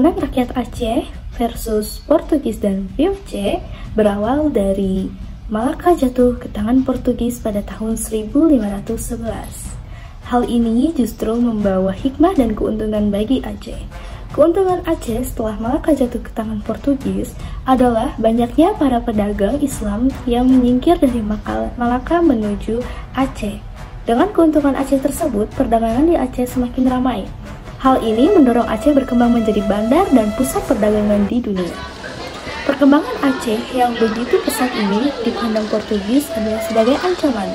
Perlawanan rakyat Aceh versus Portugis dan VOC berawal dari Malaka jatuh ke tangan Portugis pada tahun 1511. Hal ini justru membawa hikmah dan keuntungan bagi Aceh. Keuntungan Aceh setelah Malaka jatuh ke tangan Portugis adalah banyaknya para pedagang Islam yang menyingkir dari Malaka menuju Aceh. Dengan keuntungan Aceh tersebut, perdagangan di Aceh semakin ramai. Hal ini mendorong Aceh berkembang menjadi bandar dan pusat perdagangan di dunia. Perkembangan Aceh yang begitu pesat ini dipandang Portugis adalah sebagai ancaman.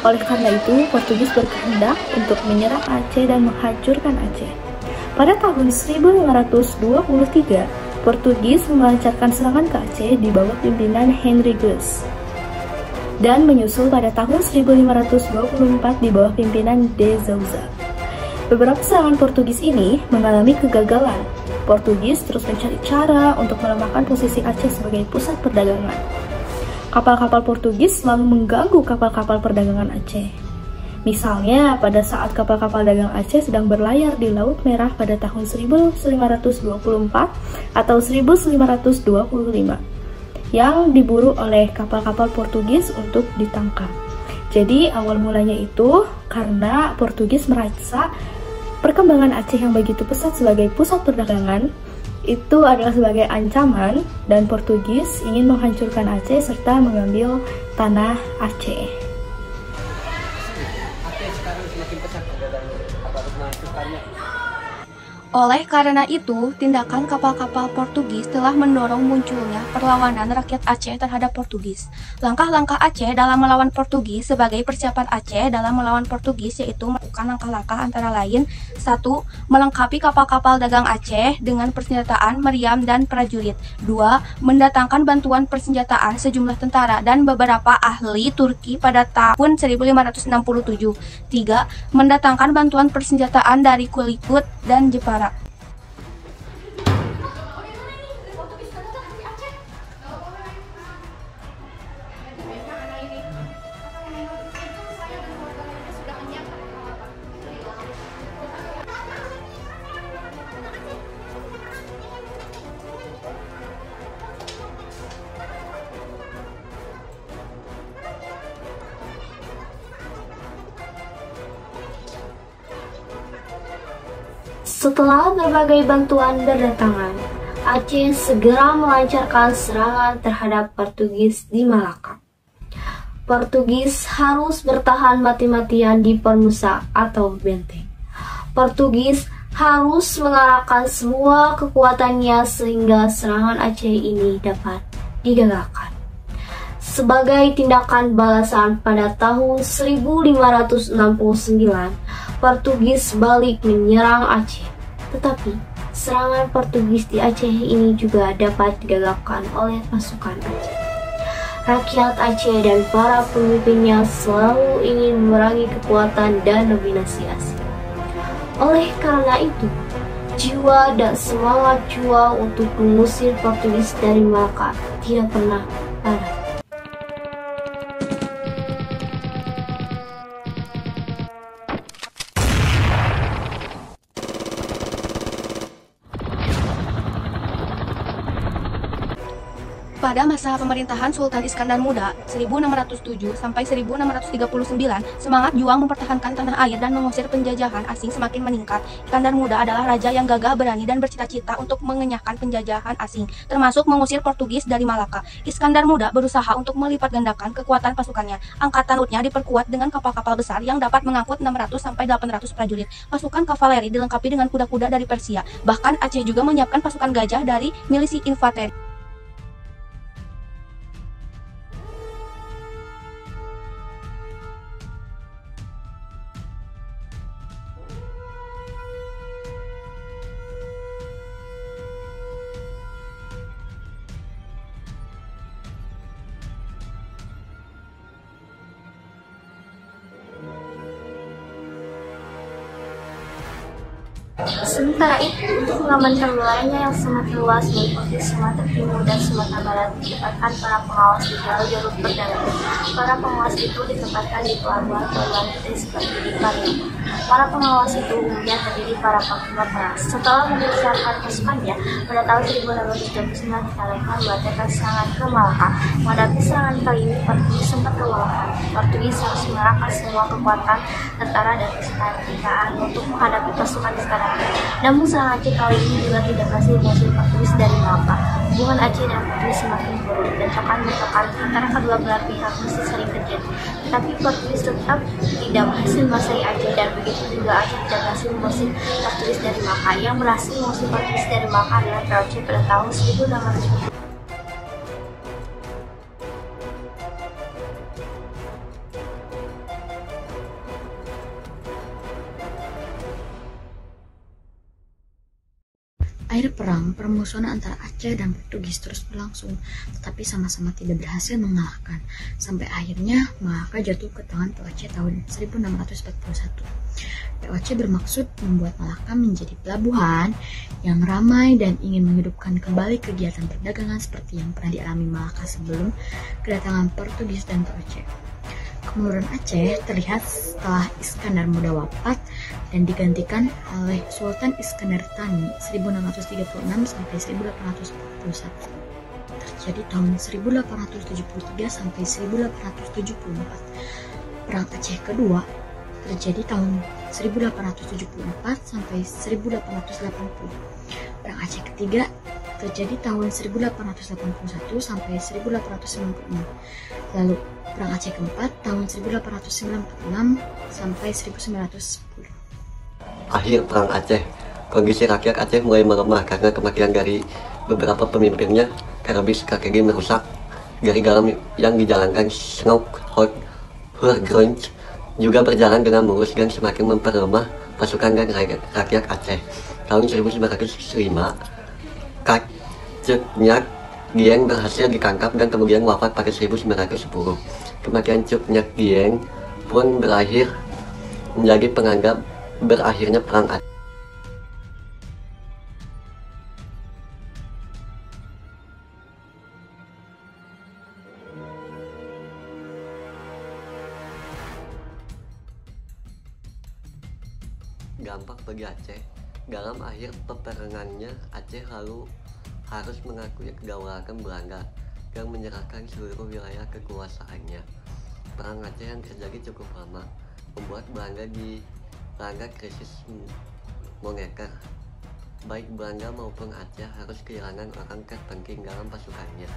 Oleh karena itu, Portugis berkehendak untuk menyerang Aceh dan menghancurkan Aceh. Pada tahun 1523, Portugis melancarkan serangan ke Aceh di bawah pimpinan Henry Guise dan menyusul pada tahun 1524 di bawah pimpinan De Souza. Beberapa serangan Portugis ini mengalami kegagalan. Portugis terus mencari cara untuk melemahkan posisi Aceh sebagai pusat perdagangan. Kapal-kapal Portugis selalu mengganggu kapal-kapal perdagangan Aceh. Misalnya, pada saat kapal-kapal dagang Aceh sedang berlayar di Laut Merah pada tahun 1524 atau 1525 yang diburu oleh kapal-kapal Portugis untuk ditangkap. Jadi awal mulanya itu karena Portugis merasa perkembangan Aceh yang begitu pesat sebagai pusat perdagangan itu adalah sebagai ancaman dan Portugis ingin menghancurkan Aceh serta mengambil tanah Aceh. Aceh sekarang semakin pesat perdagangan, apa harus menghancurkannya? Oleh karena itu, tindakan kapal-kapal Portugis telah mendorong munculnya perlawanan rakyat Aceh terhadap Portugis. Langkah-langkah Aceh dalam melawan Portugis sebagai persiapan Aceh dalam melawan Portugis yaitu melakukan langkah-langkah antara lain 1. Melengkapi kapal-kapal dagang Aceh dengan persenjataan meriam dan prajurit. 2. Mendatangkan bantuan persenjataan sejumlah tentara dan beberapa ahli Turki pada tahun 1567. 3. Mendatangkan bantuan persenjataan dari Kulikut dan Jepara. Setelah berbagai bantuan berdatangan, Aceh segera melancarkan serangan terhadap Portugis di Malaka. Portugis harus bertahan mati-matian di permusa atau benteng. Portugis harus mengarahkan semua kekuatannya sehingga serangan Aceh ini dapat digagalkan. Sebagai tindakan balasan pada tahun 1569, Portugis balik menyerang Aceh. Tetapi, serangan Portugis di Aceh ini juga dapat digagalkan oleh pasukan Aceh. Rakyat Aceh dan para pemimpinnya selalu ingin memerangi kekuatan dan dominasi asing. Oleh karena itu, jiwa dan semangat juang untuk mengusir Portugis dari Malaka tidak pernah padam. Pada masa pemerintahan Sultan Iskandar Muda 1607 sampai 1639, semangat juang mempertahankan tanah air dan mengusir penjajahan asing semakin meningkat. Iskandar Muda adalah raja yang gagah berani dan bercita-cita untuk mengenyahkan penjajahan asing, termasuk mengusir Portugis dari Malaka. Iskandar Muda berusaha untuk melipat gandakan kekuatan pasukannya. Angkatan lautnya diperkuat dengan kapal-kapal besar yang dapat mengangkut 600 sampai 800 prajurit. Pasukan kavaleri dilengkapi dengan kuda-kuda dari Persia. Bahkan Aceh juga menyiapkan pasukan gajah dari milisi infanteri. Sementara itu, untuk mengamankan wilayahnya yang semakin luas meliputi Sumatera Timur dan Sumatera Barat, ditempatkan para pengawas di jalur perdagangan. Para pengawas itu ditempatkan di pelabuhan-pelabuhan seperti di Pariaman. Para pengawas itu umumnya terdiri para panglima perang. Setelah mempersiapkan pasukannya, pada tahun 1629 dikalahkan mengadakan serangan ke Malaka. Menghadapi serangan kali ini, Portugis sempat kewalahan. Portugis harus mengerahkan semua kekuatan tentara dan kesetiaan untuk menghadapi pasukan Istana. Namun serangan Aceh kali ini juga tidak berhasil mengusir Portugis dari Malaka. Hubungan Aceh dan Portugis semakin buruk dan bentrokan antara kedua belah pihak masih sering terjadi. Tetapi Portugis tetap tidak berhasil menguasai Aceh, dan begitu juga Aceh tidak berhasil mengusir Portugis dari Malaka. Yang berhasil mengusir Portugis dari Malaka adalah POC pada tahun 1640. Akhir perang, permusuhan antara Aceh dan Portugis terus berlangsung, tetapi sama-sama tidak berhasil mengalahkan. Sampai akhirnya Malaka jatuh ke tangan POC tahun 1641. POC bermaksud membuat Malaka menjadi pelabuhan yang ramai dan ingin menghidupkan kembali kegiatan perdagangan seperti yang pernah dialami Malaka sebelum kedatangan Portugis dan POC. Kemunduran Aceh terlihat setelah Iskandar Muda wafat dan digantikan oleh Sultan Iskandar Thani 1636 sampai 1841. Terjadi tahun 1873 sampai 1874. Perang Aceh kedua terjadi tahun 1874 sampai 1880. Perang Aceh ketiga terjadi tahun 1881 sampai 1896. Lalu Perang Aceh keempat tahun 1896 sampai 1910. Akhir Perang Aceh, kondisi rakyat Aceh mulai melemah karena kematian dari beberapa pemimpinnya. Karabis KKG merusak. Dari garam yang dijalankan Snouk Hurgrunj juga berjalan dengan mulus dan semakin memperlemah pasukan dan rakyat Aceh. Tahun 1905, Kak Cek Nyak Dieng berhasil ditangkap dan kemudian wafat pada 1910. Kematian Cuk Nyak Dieng pun menjadi penganggap berakhirnya Perang Aceh. Dampak bagi Aceh. Dalam akhir peperangannya, Aceh harus mengakui kedaulatan Belanda dan menyerahkan seluruh wilayah kekuasaannya. Perang Aceh yang terjadi cukup lama membuat Belanda dilanda krisis moneter. Baik Belanda maupun Aceh harus kehilangan orang terpenting dalam pasukannya.